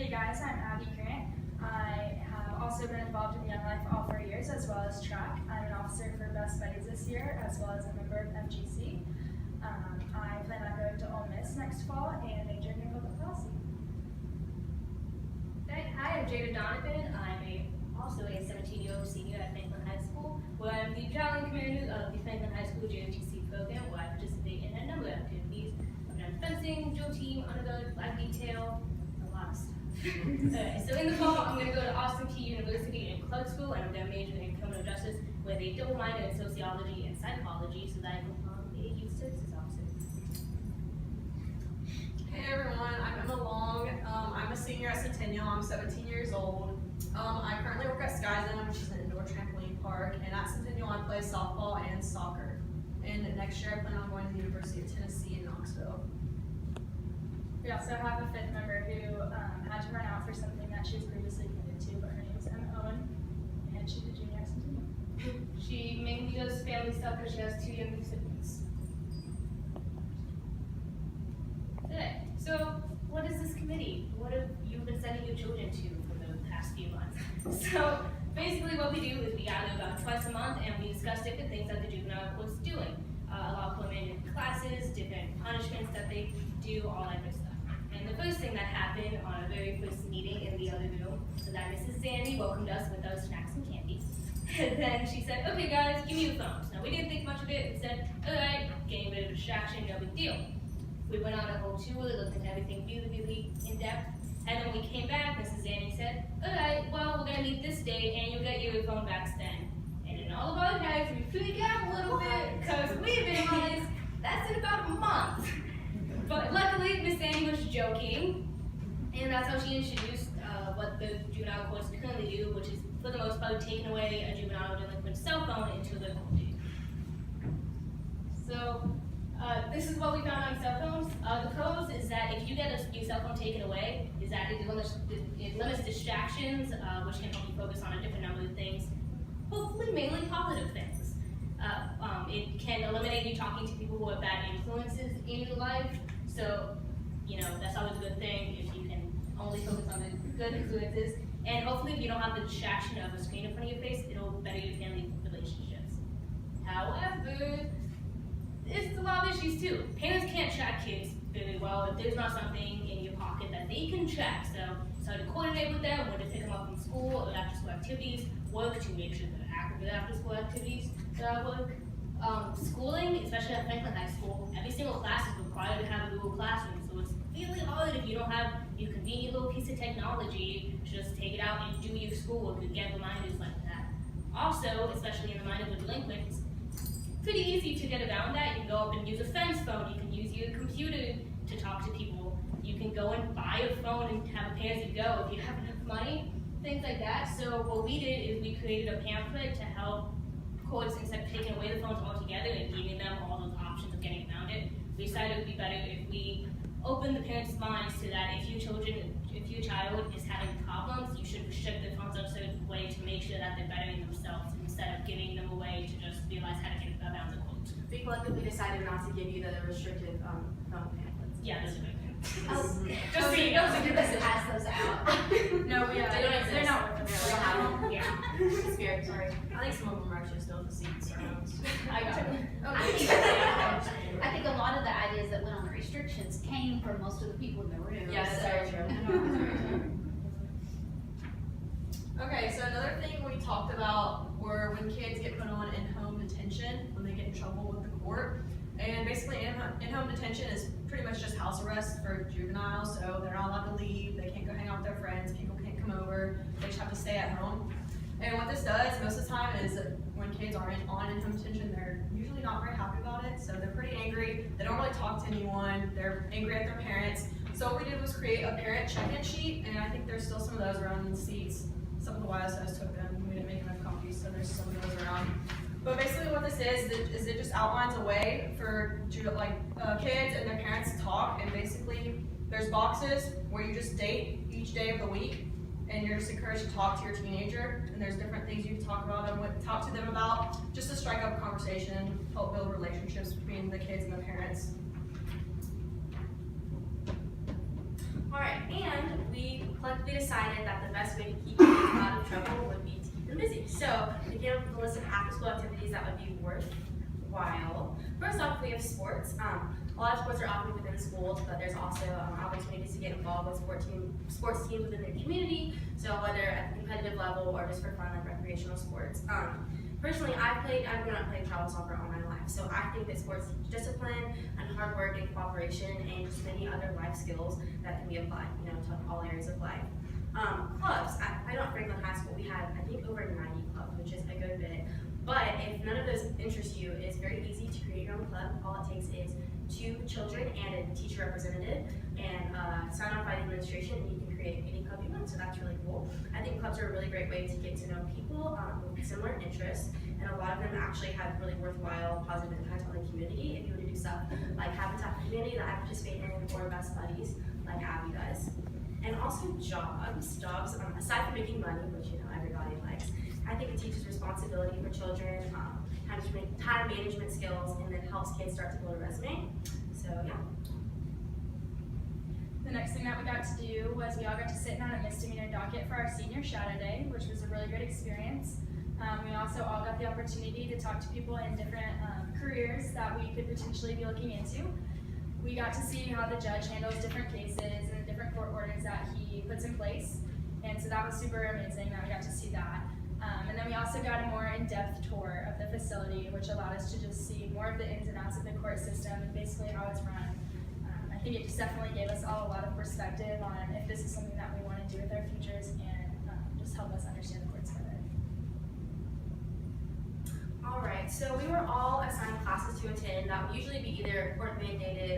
Hey guys, I'm Abby Grant. I have also been involved in Young Life all 4 years, as well as track. I'm an officer for Best Buddies this year, as well as a member of FGC. I plan on going to Ole Miss next fall and majoring in public policy. Hi, I'm Jada. I'm also a 17-year-old senior at Franklin High School, where I'm the traveling commander of the Franklin High School JOTC program, where I participate in a number of activities. I've done fencing, drill team, underguard, flag detail, a lot of stuff. So in the fall, I'm going to go to Austin Peay University in Clarksville, and I'm going to major in criminal justice with a double minor in sociology and psychology, so that I can become a youth services officer. Hey everyone, I'm Emma Long. I'm a senior at Centennial. I'm 17 years old. I currently work at Skyzen, which is an indoor trampoline park, and at Centennial I play softball and soccer. And next year I plan on going to the University of Tennessee in Knoxville. We also have a fifth member who had to run out for something that she was previously committed to, but her name is Emma Owen, and she's a junior at Centennial. She mainly does family stuff because she has 2 younger siblings. Okay, so what is this committee? What have you been sending your children to for the past few months? So basically what we do is we gather about twice a month and we discuss different things that the juvenile court's doing. Allow preliminary classes, different punishments that they do, all that good stuff. And the first thing that happened on our very first meeting in the other room was that Mrs. Sandy welcomed us with our snacks and candy. And then she said, okay guys, give me your phones. Now we didn't think much of it. We said, alright, getting rid of distraction, no big deal. We went on a whole tour, looked into everything really, really in depth. And then when we came back, Mrs. Zanny said, alright, well, we're gonna meet this day and you'll get your phone back then. And in all of our heads, we freak out a little bit because we've been on this, that's in about a month. But luckily, Miss Zanny was joking. And that's how she introduced what the juvenile courts currently do, which is for the most part taking away a juvenile delinquent's cell phone until they're older. So, this is what we found on cell phones. The pros is that if you get your cell phone taken away, is that it limits distractions, which can help you focus on a different number of things, hopefully mainly positive things. It can eliminate you talking to people who are bad influences in your life. So, that's always a good thing if you can only focus on the good influences. And hopefully if you don't have the distraction of a screen in front of your face, it'll better your family relationships. However, there's a lot of issues too. Parents can't track kids very well if there's not something in your pocket that they can track. So to coordinate with them, when to pick them up from school or after school activities, work to make sure they're active with after school activities that work. Schooling, especially at Franklin High School, every single class is required to have a Google Classroom. So it's really hard if you don't have your convenient little piece of technology to just take it out and do your schoolwork and get reminders like that. Also, especially in the mind of the delinquents, pretty easy to get around that. You can go up and use a fence phone. You can use your computer to talk to people. You can go and buy a phone and have a pay-as-you-go if you have enough money, things like that. So what we did is we created a pamphlet to help courts, instead of taking away the phones altogether and giving them all those options of getting around it. We decided it would be better if we open the parents' minds to that if your child is having problems, you should restrict their phones in a certain way to make sure that they're bettering themselves instead of giving them away to just realize how to get around the quote. We collectively decided not to give you the restricted phone pamphlets. Yeah, that's right. Just so you know, so you're supposed to pass those out. No, we They don't exist. They're not working We there. don't have them. Yeah. I'm scared, sorry. I think some of them are actually still in the seats. I got it. I think a lot of the ideas that went on the restrictions came from most of the people in the room. Yeah, that's very true. Okay, so another thing we talked about were when kids get put on in-home detention, when they get in trouble with the court. And basically in-home detention is pretty much just house arrest for juveniles, so they're not allowed to leave, they can't go hang out with their friends, people can't come over, they just have to stay at home. And what this does most of the time is when kids are on in-home detention, they're usually not very happy about it, so they're pretty angry, they don't really talk to anyone, they're angry at their parents. So what we did was create a parent check-in sheet, and I think there's still some of those around in the seats. Some of the YSOs took them, we didn't make enough copies, so there's some of those around. But basically what this is it just outlines a way for kids and their parents to talk, and basically there's boxes where you just date each day of the week, and you're just encouraged to talk to your teenager, and there's different things you can talk to them about, just to strike up a conversation, help build relationships between the kids and the parents. Alright, and we collectively decided that the best way to keep kids out of trouble would be to keep them busy. So we came up with a list of after-school activities that would be worthwhile. First off, we have sports. A lot of sports are offered within schools, but there's also opportunities to get involved with sports teams within the community. So whether at the competitive level or just for fun, like recreational sports. Personally, I've grown up playing travel soccer all my life, so I think that sports teach discipline and hard work and cooperation and just many other life skills that can be applied, to all areas of life. Clubs. I know at Franklin High School we had, I think, over 90 clubs, which is a good bit. But if none of those interest you, it's very easy to create your own club. All it takes is 2 children and a teacher representative, and sign off by the administration, and you can create any club you want. So that's really cool. I think clubs are a really great way to get to know people with similar interests, and a lot of them actually have really worthwhile, positive impact on the community. If you were to do stuff like Habitat for Humanity that I participate in, or Best Buddies, like Abby does. And also jobs, aside from making money, which everybody likes, I think it teaches responsibility for children, time management skills, and then helps kids start to build a resume. So yeah. The next thing that we got to do was we all got to sit in on a misdemeanor docket for our senior shadow day, which was a really great experience. We also all got the opportunity to talk to people in different careers that we could potentially be looking into. We got to see how the judge handles different cases and the different court orders that he puts in place. And so that was super amazing that we got to see that. And then we also got a more in-depth tour of the facility, which allowed us to just see more of the ins and outs of the court system and basically how it's run. I think it just definitely gave us all a lot of perspective on if this is something that we want to do with our futures, and just help us understand the courts better. All right, so we were all assigned classes to attend that would usually be either court mandated